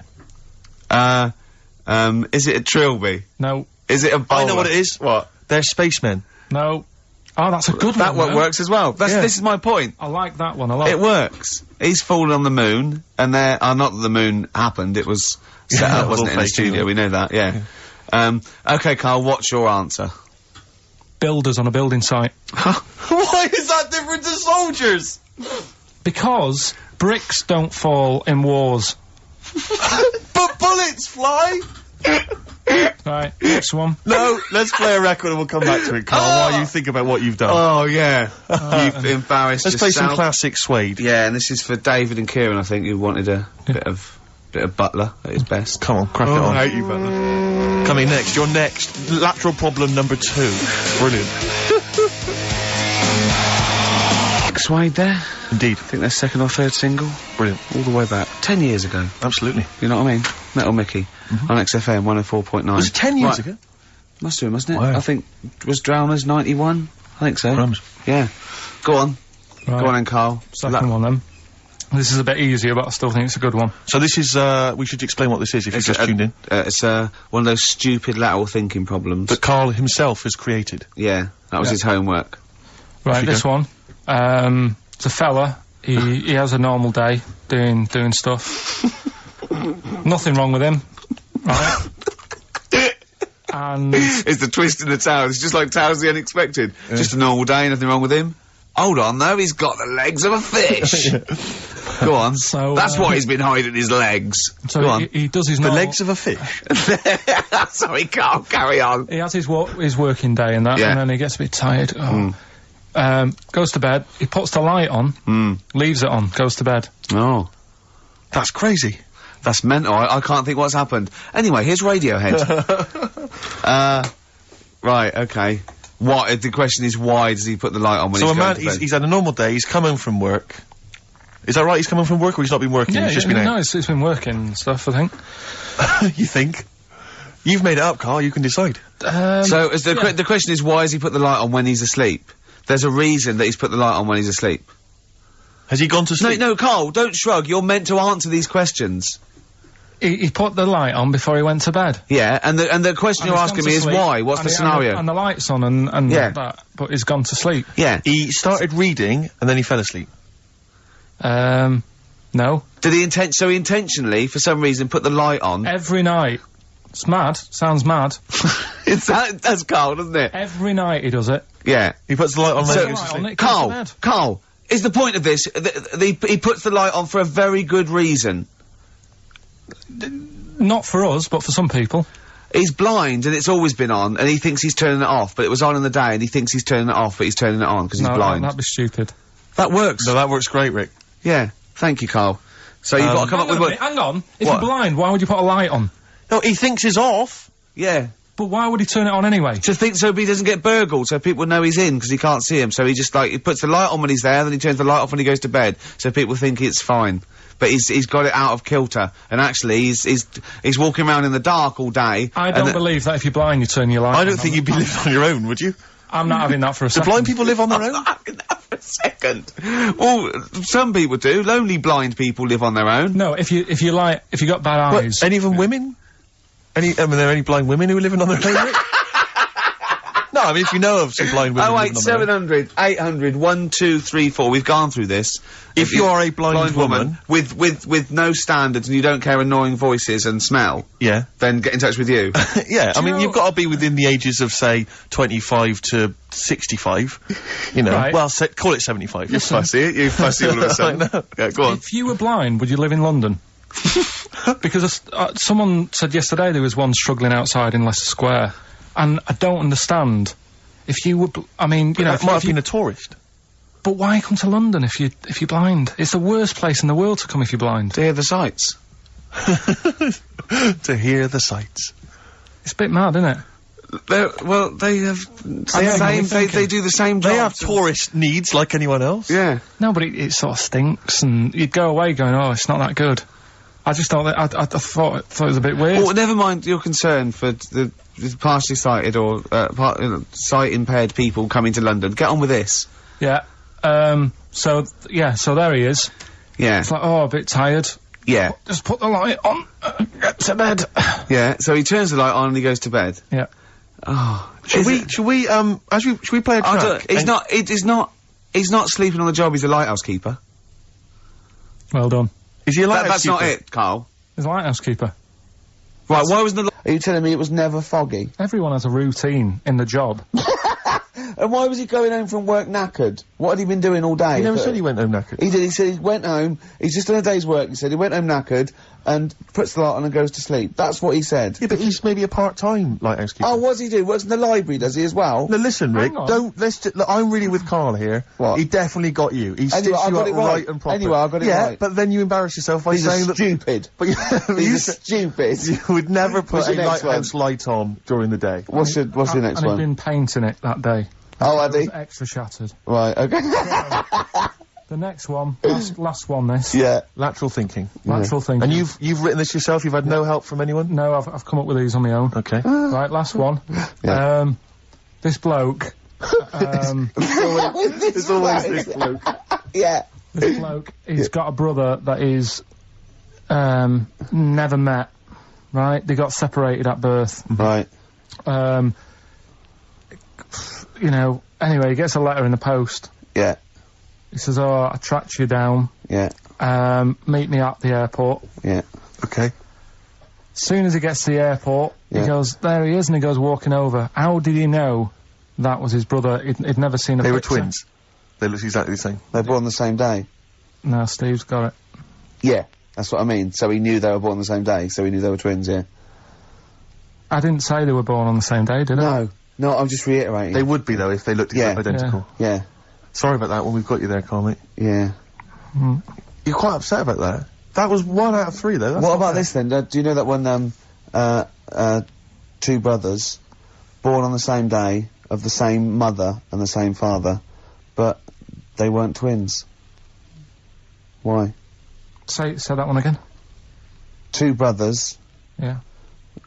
Is it a trilby? No. Is it a bowler? I know what it is. What? They're spacemen. No. Oh, that's a good one. That one works as well. This is my point. I like that one a lot. It works. He's fallen on the moon, and not that the moon happened, it was set up, wasn't it, in the studio, we know that, yeah. Okay, Carl, what's your answer? Builders on a building site. Why is that different to soldiers? Because bricks don't fall in wars. But bullets fly! Right, next one. No, let's play a record and we'll come back to it, Carl, while you think about what you've done. Oh, yeah. You've embarrassed Let's play yourself. some classic Suede. Yeah, and this is for David and Kieran, I think, who wanted a bit of Butler at his best. Come on, crack it on. I hate you, Butler. Coming next, your next lateral problem number 2. Brilliant. Suede there. Indeed. I think their second or third single. Brilliant. All the way back. 10 years ago. Absolutely. You know what I mean? Metal Mickey. On XFM 104.9. Was it 10 years ago? Must have been, mustn't it? Wow. I think, was Drowners 91? I think so. Crumbs. Yeah. Go on. Right. Go on then, Carl. Second one then. This is a bit easier, but I still think it's a good one. So this is, we should explain what this is if you've just tuned in. It's one of those stupid lateral thinking problems. That Carl himself has created. Yeah. That was his homework. Right, this one. It's a fella. He has a normal day doing stuff. Nothing wrong with him. Right. And It's the twist in the tale. It's just like Tales the Unexpected. Just a normal day, nothing wrong with him. Hold on, though, he's got the legs of a fish. Go on. So, that's why he's been hiding his legs. so Go on. he does his The normal... legs of a fish. Sorry, Carl, carry on. He has his working day and that, Yeah. and then he gets a bit tired. Goes to bed. He puts the light on, leaves it on, goes to bed. Oh. That's crazy. That's mental. I can't think what's happened. Anyway, here's Radiohead. Right, okay. The question is, why does he put the light on when So he's a going man, to bed? he's had a normal day, he's come home from work. Is that right, he's come home from work or he's not been working, he's just been out? No, it's been working and stuff, I think. You think? You've made it up, Carl, you can decide. So, the question is, why has he put the light on when he's asleep? There's a reason that he's put the light on when he's asleep. Has he gone to sleep? No, Carl, don't shrug. You're meant to answer these questions. He put the light on before he went to bed. Yeah, and the question And you're he's asking gone me to is sleep, why? What's the scenario? And the light's on and Yeah. that, but he's gone to sleep. Yeah. He started reading and then he fell asleep. No. Did he intentionally, for some reason, put the light on? Every night. It's mad. Sounds mad. That's Carl, doesn't it? Every night he does it. Yeah. He puts the light on when So- he goes to sleep. It goes to bed. Carl, is the point of this, he puts the light on for a very good reason. Not for us, but for some people. He's blind, and it's always been on, and he thinks he's turning it off, but it was on in the day, and he thinks he's turning it off, but he's turning it on, because he's blind. That'd be stupid. That works. No, that works great, Rick. Yeah. Thank you, Carl. So you've got to come up with what... Hang on. If What? you're blind, why would you put a light on? No, he thinks it's off. Yeah. But why would he turn it on anyway? So he doesn't get burgled, so people know he's in, because he can't see him, so he just, he puts the light on when he's there, then he turns the light off when he goes to bed, so people think it's fine. But he's got it out of kilter, and actually he's walking around in the dark all day. I don't believe that if you're blind you turn your light on. I don't think you'd be living on your own, would you? I'm not having that for a Do second. blind people live on their own? I'm not having that for a second. Well, some people do. Lonely blind people live on their own. No, if you got bad eyes. Any of them women? Are there any blind women who are living on their own? Rick? No, I mean, if you know of some blind women. 08700 800 1234. We've gone through this. If you are a blind woman with no standards and you don't care annoying voices and smell, yeah, then get in touch with you. yeah, I mean, you've got to be within the ages of, say, 25 to 65. You know, Right. well, call it 75. You fussy all of a sudden. I know. Yeah, go on. If you were blind, would you live in London? Because someone said yesterday there was one struggling outside in Leicester Square, and I don't understand. If you were, I mean, you know, That might have been a tourist. but why come to London if you're blind? It's the worst place in the world to come if you're blind. To hear the sights. To hear the sights. It's a bit mad, isn't it? They have they do the same job. They have tourist needs like anyone else. Yeah. No, but it sort of stinks, and you'd go away going, oh, it's not that good. I just thought that, I thought it was a bit weird. Well, never mind your concern for the partially sighted or sight impaired people coming to London. Get on with this. Yeah. So there he is. Yeah. It's like, oh, a bit tired. Yeah. Just put the light on, get to bed. Yeah. So he turns the light on and he goes to bed. Yeah. Oh. Should we play a track? He's not sleeping on the job. He's a lighthouse keeper. Well done. Is he a lighthouse That's not keeper? it, Carl. He's a lighthouse keeper. Right. Why wasn't the? Are you telling me it was never foggy? Everyone has a routine in the job. And why was he going home from work knackered? What had he been doing all day? He never said he went home knackered. He did. He said he went home. He's just done a day's work. He said he went home knackered and puts the light on and goes to sleep. That's what he said. Yeah, but he's maybe a part-time lighthouse keeper. Oh, what does he do? Works in the library, does he as well? No, listen, Rick. Hang on. Don't. Look, I'm really with Carl here. What? He definitely got you. He Anyway, stitched I you got up it right. and proper. Anyway, I got it yeah, right. but then you embarrass yourself by He's saying that. stupid. But He's stupid. you would never put What's a your next lighthouse light on during the day. What's your next And one? he'd been painting it that day. Oh, had It he? was extra shattered. Right. Okay. The next one, last one this. Yeah. Lateral thinking. Lateral thinking. And you've written this yourself. You've had no help from anyone. No, I've come up with these on my own. Okay. Right, last one. Yeah. This bloke. It's always this bloke. Yeah. This bloke, he's got a brother that is never met. Right, they got separated at birth. Right. You know. Anyway, he gets a letter in the post. Yeah. He says, "Oh, I tracked you down. Yeah. Meet me at the airport." Yeah. Okay. As soon as he gets to the airport, Yeah. he goes, there he is, and he goes walking over. How did he know that was his brother? He'd never seen a They were picture. twins. They looked exactly the same. They were born the same day. No, Steve's got it. Yeah. That's what I mean. So he knew they were born the same day. So he knew they were twins. Yeah. I didn't say they were born on the same day, did I? No. I'm just reiterating. They would be though if they looked Yeah. identical. Yeah. Sorry about that when we've got you there, Carl, mate. Yeah. You're quite upset about that. That was 1 out of 3 though. That's What not about bad. this then? Do you know that when two brothers born on the same day of the same mother and the same father, but they weren't twins? Why? Say that one again. Two brothers Yeah.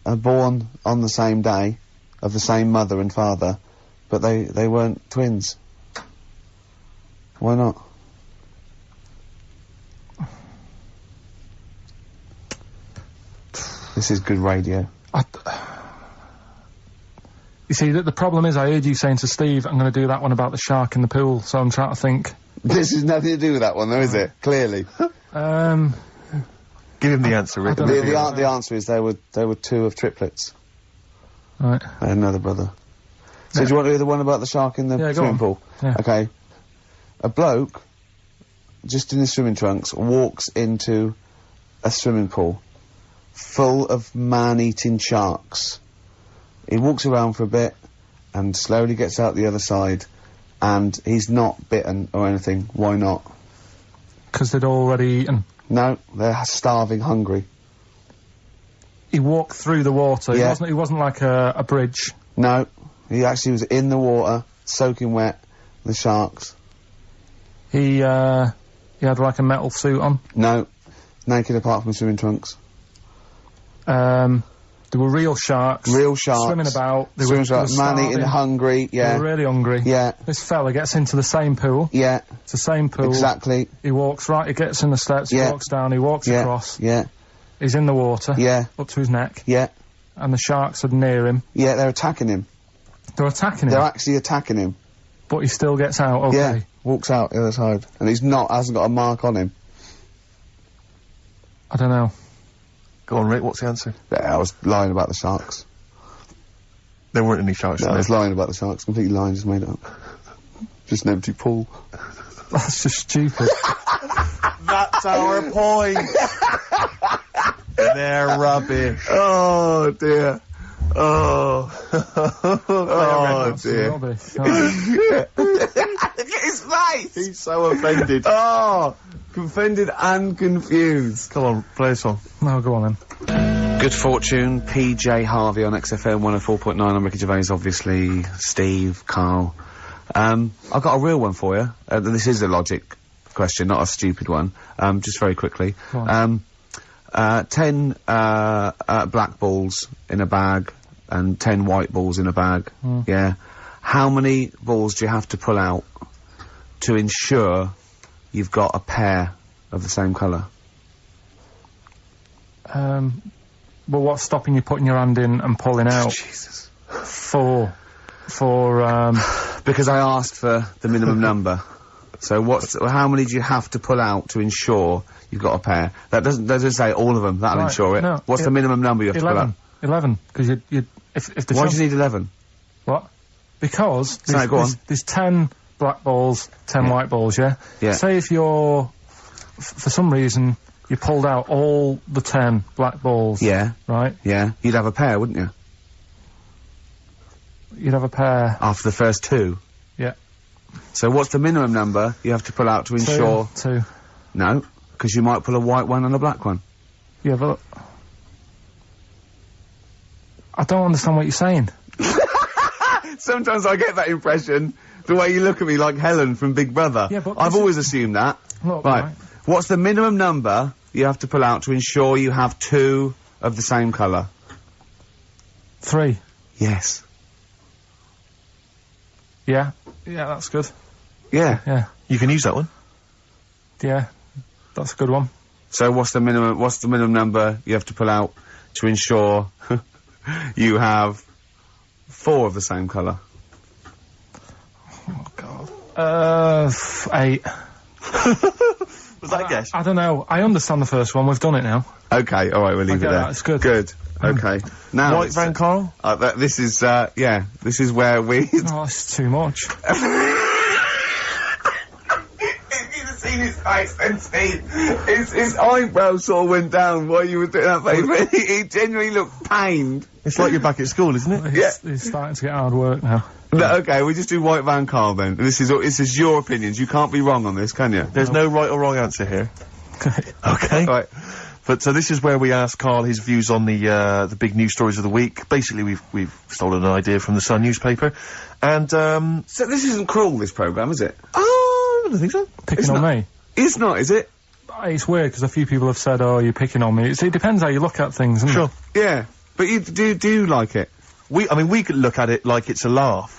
are born on the same day of the same mother and father, but they weren't twins. Why not? This is good radio. You see, the problem is, I heard you saying to Steve, I'm going to do that one about the shark in the pool, so I'm trying to think. This has nothing to do with that one, though, is it? Clearly. Give him the answer, Rick. I don't know. The answer is they were two of triplets. Right. They had another brother. So do you want to do the one about the shark in the Yeah, go swimming on. pool? Yeah. Okay. A bloke, just in his swimming trunks, walks into a swimming pool full of man-eating sharks. He walks around for a bit and slowly gets out the other side, and he's not bitten or anything. Why not? Because they'd already eaten. No, they're starving hungry. He walked through the water. Yeah. He wasn't like a bridge. No, he actually was in the water, soaking wet, the sharks. He had like a metal suit on. No, naked apart from his swimming trunks. There were real sharks. Real sharks. Swimming about. They Swimming were about. Man eating, starving. hungry. They Yeah. were really hungry. Yeah. This fella gets into the same pool. Yeah. It's the same pool. Exactly. He walks right, he gets in the steps, Yeah. he walks down, he walks Yeah. across. Yeah. He's in the water. Yeah. Up to his neck. Yeah. And the sharks are near him. Yeah. They're attacking him. They're attacking him. They're actually attacking him. But he still gets out, okay. Yeah. Walks out the other side, and hasn't got a mark on him. I don't know. Go on, Rick, what's the answer? Yeah, I was lying about the sharks. There weren't any sharks No, in I there. was lying about the sharks. Completely lying, just made it up. Just an empty pool. That's just stupid. That's our point. They're rubbish. Oh dear. Oh. Oh That's dear. rubbish. Look at his face. He's so offended. Oh, offended and confused. Come on, play a song. No, go on then. Good Fortune, PJ Harvey on XFM 104.9. I'm Ricky Gervais, obviously. Steve, Carl. I've got a real one for you. This is a logic question, not a stupid one. Just very quickly. Go on. 10 black balls in a bag and 10 white balls in a bag. Yeah. How many balls do you have to pull out to ensure you've got a pair of the same colour? Well, what's stopping you putting your hand in and pulling out? Jesus. For, Because I asked for the minimum number. So how many do you have to pull out to ensure you've got a pair? That doesn't say all of them, that'll Right, ensure it. no, What's the minimum number you have to pull out? 11. Because if the Why chance- do you need 11? What? Because Sorry, go on. there's 10 black balls, 10 white balls, yeah? Yeah. Say if you're, for some reason, you pulled out all the 10 black balls. Yeah. Right? Yeah. You'd have a pair, wouldn't you? You'd have a pair. After the first two. Yeah. So what's the minimum number you have to pull out to ensure... Two. No, because you might pull a white one and a black one. Yeah, but... I don't understand what you're saying. Sometimes I get that impression, the way you look at me like Helen from Big Brother. Yeah, but I've this always assumed that. Look, Right. What's the minimum number you have to pull out to ensure you have two of the same colour? 3. Yes. Yeah. Yeah, that's good. Yeah. Yeah. You can use that one. Yeah. That's a good one. So what's the minimum number you have to pull out to ensure you have 4 of the same colour? Oh, God. 8. Was that a guess? I don't know. I understand the first one. We've done it now. Okay, alright, we'll leave it get there. that, it's good. Good. Okay. Now White Van Carl? this is this is where we Oh, it's too much. If you'd have seen his face then, Steve, his eyebrows sort of went down while you were doing that face. He genuinely looked pained. It's like you're back at school, isn't it? It's starting to get hard work now. No, okay, we just do White Van Carl then. This is your opinions. You can't be wrong on this, can you? There's no right or wrong answer here. Okay. Right. But so this is where we ask Carl his views on the big news stories of the week. Basically, we've stolen an idea from the Sun newspaper, and So this isn't cruel, this programme, is it? oh, I don't think so. Picking on me. It's not, is it? It's weird because a few people have said, "Oh, you're picking on me." It depends how you look at things, doesn't Sure. it? Yeah. But you do like it. I mean, we could look at it like it's a laugh,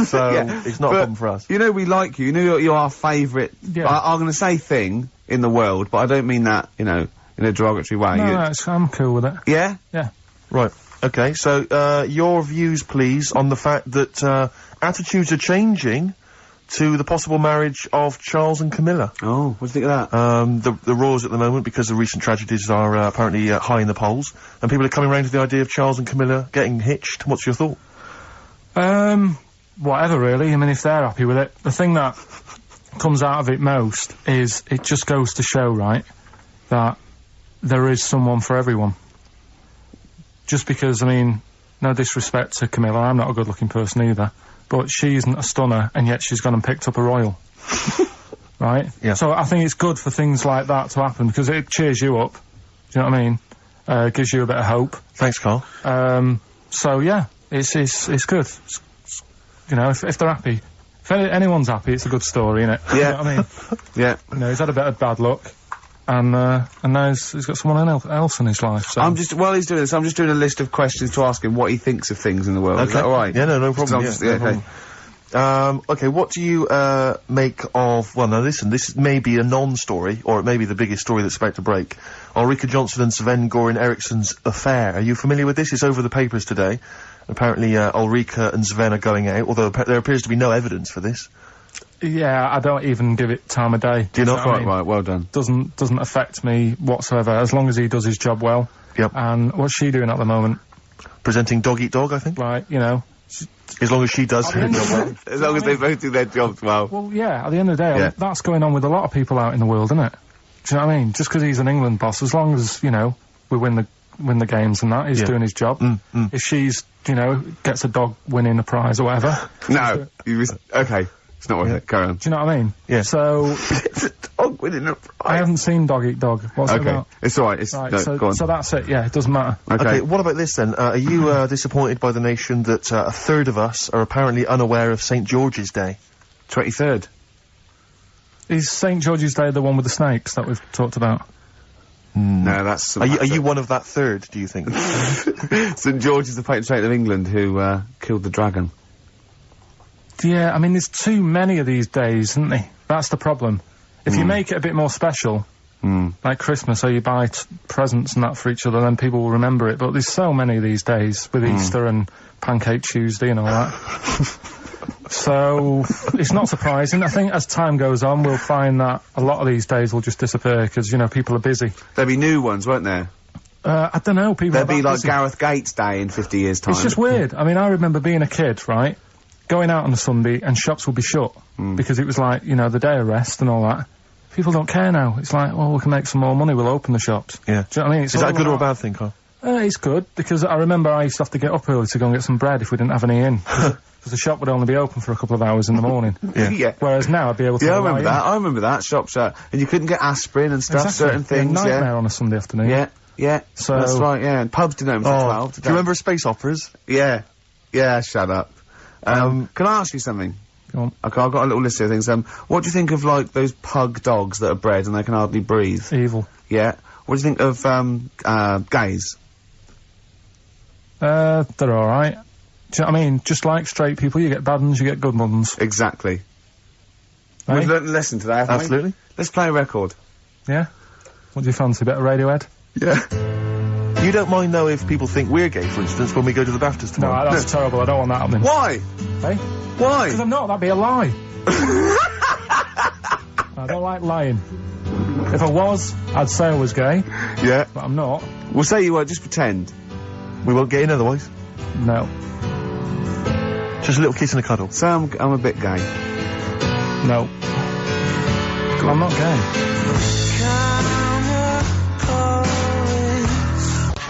so Yeah, it's not a but problem for us. You know we like you. You know you're our favourite. Yeah. I'm going to say thing in the world, but I don't mean that, in a derogatory way. No, I'm cool with it. Yeah? Yeah. Right. Okay. So your views, please, on the fact that attitudes are changing to the possible marriage of Charles and Camilla. Oh, what do you think of that? The roars at the moment, because the recent tragedies are apparently high in the polls, and people are coming around to the idea of Charles and Camilla getting hitched. What's your thought? Whatever, really. I mean, if they're happy with it. The thing that comes out of it most is it just goes to show, right, that there is someone for everyone. Just because, I mean, no disrespect to Camilla, I'm not a good-looking person either, but she isn't a stunner, and yet she's gone and picked up a royal. Right? Yeah. So I think it's good for things like that to happen, because it cheers you up. Do you know what I mean? Gives you a bit of hope. Thanks, Carl. So yeah, it's good. You know, if they're happy, if anyone's happy, it's a good story, innit? Yeah. You know what I mean? Yeah. You know, he's had a bit of bad luck. and now he's got someone else in his life. So. While he's doing this, I'm just doing a list of questions to ask him what he thinks of things in the world. Is that all right? Yeah, no problem. Okay. Okay, what do you make of? Well, now listen, this may be a non-story, or it may be the biggest story that's about to break. Ulrika Johnson and Sven Goran Eriksson's affair. Are you familiar with this? It's over the papers today. Apparently, Ulrika and Sven are going out, although there appears to be no evidence for this. Yeah, I don't even give it time of day. Do you not? Quite right, well done. Doesn't affect me whatsoever, as long as he does his job well. Yep. And what's she doing at the moment? Presenting Dog Eat Dog, I think. Right, you know. As long as she does her job well. As long as they both do their jobs well. Well, yeah, at the end of the day, that's going on with a lot of people out in the world, isn't it? Do you know what I mean? Just because he's an England boss, as long as, you know, we win the games and that, he's doing his job. If she's, you know, gets a dog winning a prize or whatever. No, okay, it's not worth it, carry on. Do you know what I mean? Yeah. So... It's a dog winning a prize. I haven't seen Dog Eat Dog. What's it about? It's alright, go on. So that's it, yeah, it doesn't matter. Okay, what about this then? Are you disappointed by the nation that a third of us are apparently unaware of St. George's Day? 23rd. Is St. George's Day the one with the snakes that we've talked about? No, that's... Are you one of that third, do you think? St. George is the patron saint of England who killed the dragon. Yeah, I mean, there's too many of these days, isn't there? That's the problem. If you make it a bit more special, like Christmas, or you buy presents and that for each other, then people will remember it. But there's so many of these days, with Easter and Pancake Tuesday and all that. So, it's not surprising. I think as time goes on, we'll find that a lot of these days will just disappear, because, you know, people are busy. There'll be new ones, won't there? I don't know, people There'll be like busy. Gareth Gates Day in 50 years' time. It's just weird. I mean, I remember being a kid, right? Going out on a Sunday and shops would be shut. Because it was like, you know, the day of rest and all that. People don't care now. It's like, well, we can make some more money, we'll open the shops. Yeah. Do you know what I mean? Is that a good or a bad thing, Carl? It's good, because I remember I used to have to get up early to go and get some bread if we didn't have any in. Because the shop would only be open for a couple of hours in the morning. Yeah. Whereas now I'd be able to... Yeah, I remember that. Shops and you couldn't get aspirin and stuff, certain things, nightmare on a Sunday afternoon. Yeah. So... That's right, yeah. And pubs didn't open till 12. Do you remember space operas? Yeah. Yeah, shut up. Can I ask you something? Go on. Okay, I've got a little list of things. What do you think of, like, those pug dogs that are bred and they can hardly breathe? Evil. Yeah. What do you think of, gays? They're alright. Do you know what I mean? Just like straight people, you get bad ones, you get good ones. Exactly. Eh? We've learnt a lesson today, haven't we? Absolutely. Let's play a record. Yeah? What do you fancy? A bit of Radiohead? Yeah. You don't mind, though, if people think we're gay, for instance, when we go to the BAFTAs tomorrow? No, that's terrible. I don't want that happening. Why? Hey? Why? Because I'm not. That'd be a lie. I don't like lying. If I was, I'd say I was gay, Yeah. but I'm not. We'll say you were, just pretend. We won't get in otherwise. No. Just a little kiss and a cuddle. Say I'm a bit gay. No. I'm not gay.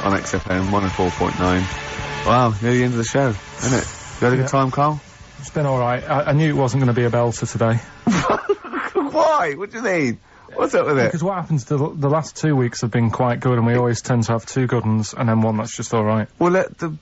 On XFM 104.9. Wow, near the end of the show, isn't it? You had a good time, Carl? It's been alright. I knew it wasn't going to be a belter today. Why? What do you mean? What's up with it? Because what happens, the last 2 weeks have been quite good, and we always tend to have two good ones, and then one that's just alright. Well, let the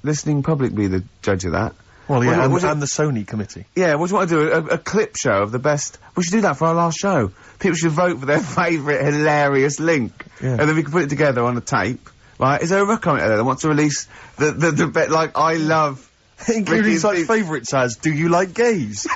listening public be the judge of that. Well, yeah, What- and the Sony committee. Yeah, what do you want to do? A clip show of the best... We should do that for our last show. People should vote for their favourite hilarious link. Yeah. And then we can put it together on a tape. Right? Is there a record out there that wants to release the bit like, I love... Including Ricky's such theme- favourites as, do you like gays?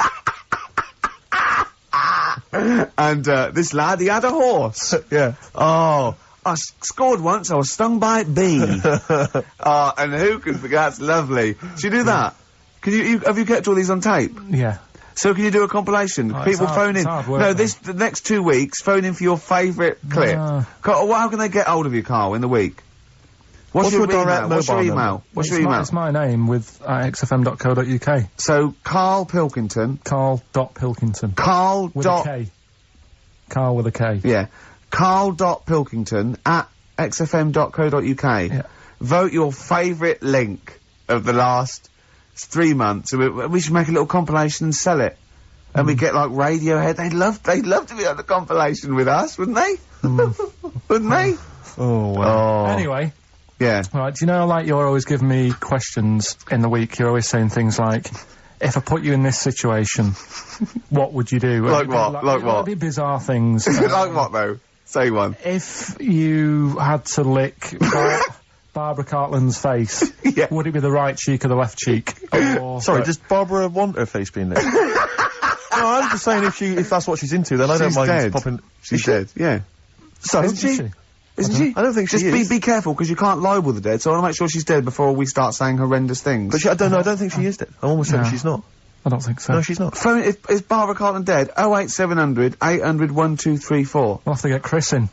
And, this lad, he had a horse. Yeah. Oh, I scored once, I was stung by a bee. Oh, and who can forget? That's lovely. Should you do that? Can you have you kept all these on tape? Yeah. So can you do a compilation? Oh, People it's phone in. hard work, No, though. the next 2 weeks, phone in for your favourite clip. No. How can they get hold of you, Carl, in the week? What's your direct email? What's your mobile email? number? What's your email? It's my name with xfm.co.uk. So, Karl Pilkington. Carl.Pilkington. Karl With dot... a K. Carl with a K. Yeah. Karl.Pilkington at xfm.co.uk. Yeah. Vote your favourite link of the last 3 months. We should make a little compilation and sell it. And we get like Radiohead. They'd love to be on the compilation with us, wouldn't they? Wouldn't they? Oh, wow. Anyway. Yeah. Right, do you know, like, you're always giving me questions in the week, you're always saying things like, if I put you in this situation, what would you do? Like what? Like what? It'd be bizarre things. Like what, though? Say one. If you had to lick Barbara Cartland's face, Yeah. would it be the right cheek or the left cheek? Or Sorry, does Barbara want her face being licked? No, I'm just saying if that's what she's into, then I don't She's mind dead. popping. She's dead. Yeah. So, Isn't she? Isn't she? I don't think she Just is. be careful, because you can't libel the dead, so I want to make sure she's dead before we start saying horrendous things. But I don't think she is dead. I'm almost certain No. she's not. I don't think so. No, she's not. Phone, is Barbara Cartland dead? 08700 800 1234. We'll have to get Chris in.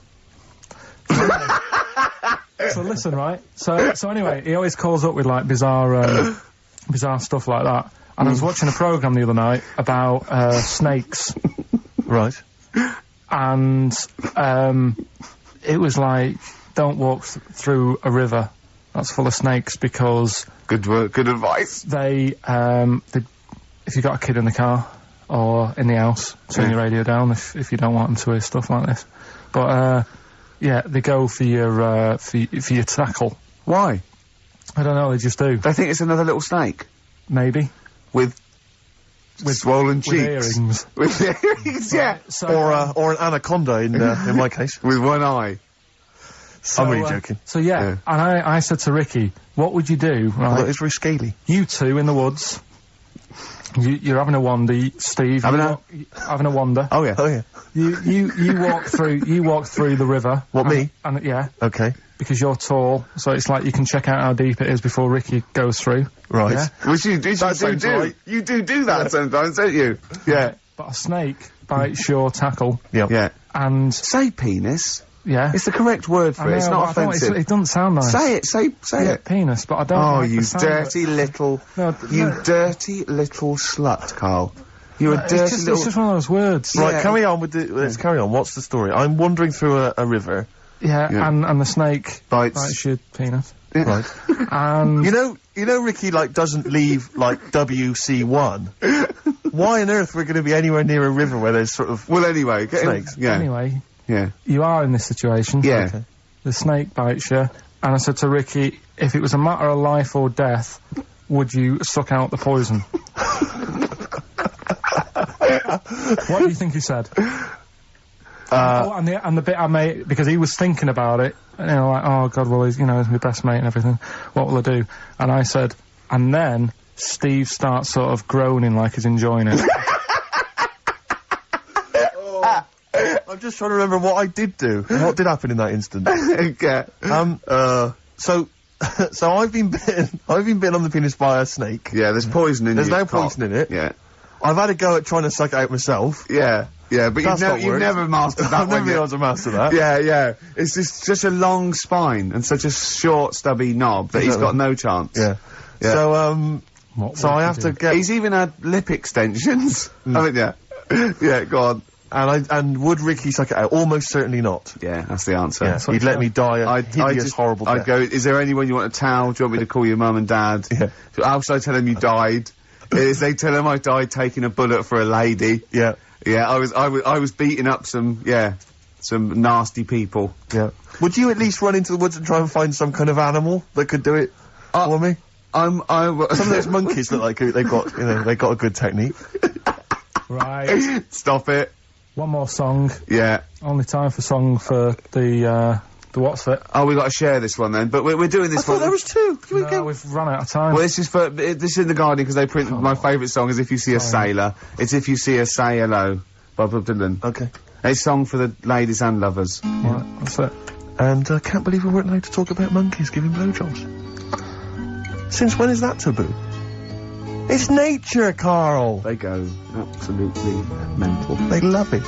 So listen, right? So anyway, he always calls up with, like, bizarre stuff like that. And I was watching a programme the other night about, snakes. Right. And, it was like, don't walk through a river that's full of snakes because Good advice. they, if you've got a kid in the car or in the house, turn your radio down if you don't want them to hear stuff like this. But, yeah, they go for your tackle. Why? I don't know, they just do. They think it's another little snake. Maybe. With swollen cheeks. With earrings. With earrings, yeah. So, Or an anaconda in my case. With one eye. I'm really joking. So yeah, and I said to Ricky, what would you do, right? Although it's very scaly. You two in the woods, you're having a wander, Steve. Having a wander. Oh, yeah. Oh, yeah. You walk through the river. What, me? And yeah, Okay. because you're tall, so it's like you can check out how deep it is before Ricky goes through. Right. Yeah? Which you do sounds right. You do that sometimes, don't you? Yeah. But a snake bites your tackle, Yeah. Yeah. and Say penis. yeah. It's the correct word for it. It's I know, not but I don't- offensive. it doesn't sound nice. Say it. Say Yeah, it. penis, but I don't. Oh, like you the sound of it. dirty little. No, You no. dirty little slut, Carl. You're a dirty It's little. just one of those words. Yeah. Right, carry on with the. Let's carry on. What's the story? I'm wandering through a river. Yeah, Yeah. and the snake Bites. your penis. Right. And You know, Ricky, like, doesn't leave, like, WC1. Why on earth we're going to be anywhere near a river where there's sort of... Well, anyway. Snakes. Yeah. anyway, Yeah. you are in this situation. Yeah. Okay. The snake bites you, and I said to Ricky, if it was a matter of life or death, would you suck out the poison? What do you think he said? And the bit I made, because he was thinking about it, you know, like, oh God, well, he's my best mate and everything, what will I do? And I said, and then Steve starts sort of groaning like he's enjoying it. I'm just trying to remember what I did do. And what did happen in that instant? Okay. So I've been bitten on the penis by a snake. Yeah, there's poison in There's your no cock. poison in it. Yeah. I've had a go at trying to suck it out myself. Yeah. Yeah, but That's not you've worked. never mastered that I've never one been yet. able to master that. Yeah, yeah. It's just such a long spine and such a short, stubby knob that he's got no chance. Yeah. Yeah. So, What so would I you have do? to get... He's even had lip extensions, haven't you? Yeah, go on. And would Ricky suck it out? Almost certainly not. Yeah, that's the answer. Yeah, he'd let me die a hideous, just, horrible I'd death. go, is there anyone you want a towel? Do you want me to call your mum and dad? Yeah. How should I tell them you died? Is they tell them I died taking a bullet for a lady? Yeah. Yeah, I was beating up some nasty people. Yeah. Would you at least run into the woods and try and find some kind of animal that could do it for me? Some of those monkeys look like they've got a good technique. Right. Stop it. One more song. Yeah. Only time for song for the what's it? Oh, we got to share this one then. But we're doing this I thought there was two. Can we No, go? we've run out of time. Well, this is in the Guardian because they print my favourite song is "If You See a Sailor." It's "If You See a Say Hello" by Bob Dylan. Okay. It's a song for the ladies and lovers. Right, that's it. And I can't believe we weren't allowed to talk about monkeys giving blowjobs. Since when is that taboo? It's nature, Carl. They go absolutely mental. They love it.